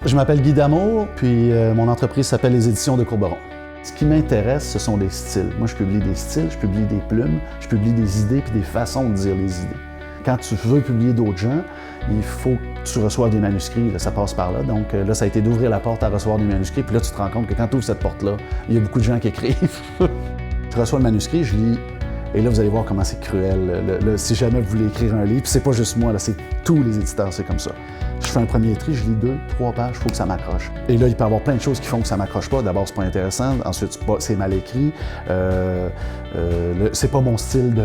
Je m'appelle Guy Damour, puis mon entreprise s'appelle les Éditions de Courberon. Ce qui m'intéresse, ce sont les styles. Moi, je publie des styles, je publie des plumes, je publie des idées puis des façons de dire les idées. Quand tu veux publier d'autres gens, il faut que tu reçoives des manuscrits, là, ça passe par là. Donc là, ça a été d'ouvrir la porte à recevoir des manuscrits, puis là, tu te rends compte que quand tu ouvres cette porte-là, il y a beaucoup de gens qui écrivent. Je reçois le manuscrit, je lis, et là, vous allez voir comment c'est cruel. Si jamais vous voulez écrire un livre, puis c'est pas juste moi, là, c'est tous les éditeurs, c'est comme ça. Je fais un premier tri, je lis 2, 3 pages, il faut que ça m'accroche. Et là, il peut y avoir plein de choses qui font que ça m'accroche pas. D'abord, c'est pas intéressant. Ensuite, c'est mal écrit. C'est pas mon style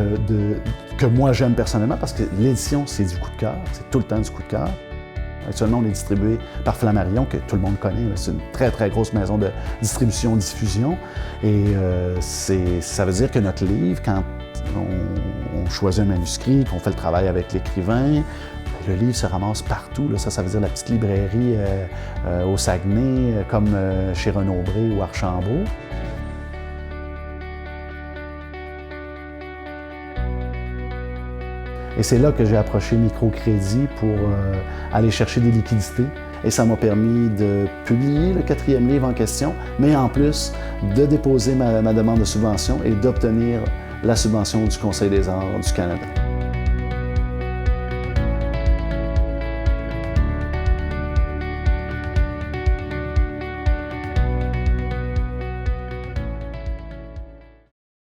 que moi j'aime personnellement, parce que l'édition, c'est du coup de cœur. C'est tout le temps du coup de cœur. Actuellement, on est distribué par Flammarion, que tout le monde connaît. C'est une très, très grosse maison de distribution-diffusion. Et ça veut dire que notre livre, quand on choisit un manuscrit, qu'on fait le travail avec l'écrivain, le livre se ramasse partout. Là. Ça veut dire la petite librairie au Saguenay, comme chez Renaud-Bré ou Archambault. Et c'est là que j'ai approché Microcrédit pour aller chercher des liquidités. Et ça m'a permis de publier le 4e livre en question, mais en plus de déposer ma demande de subvention et d'obtenir la subvention du Conseil des arts du Canada.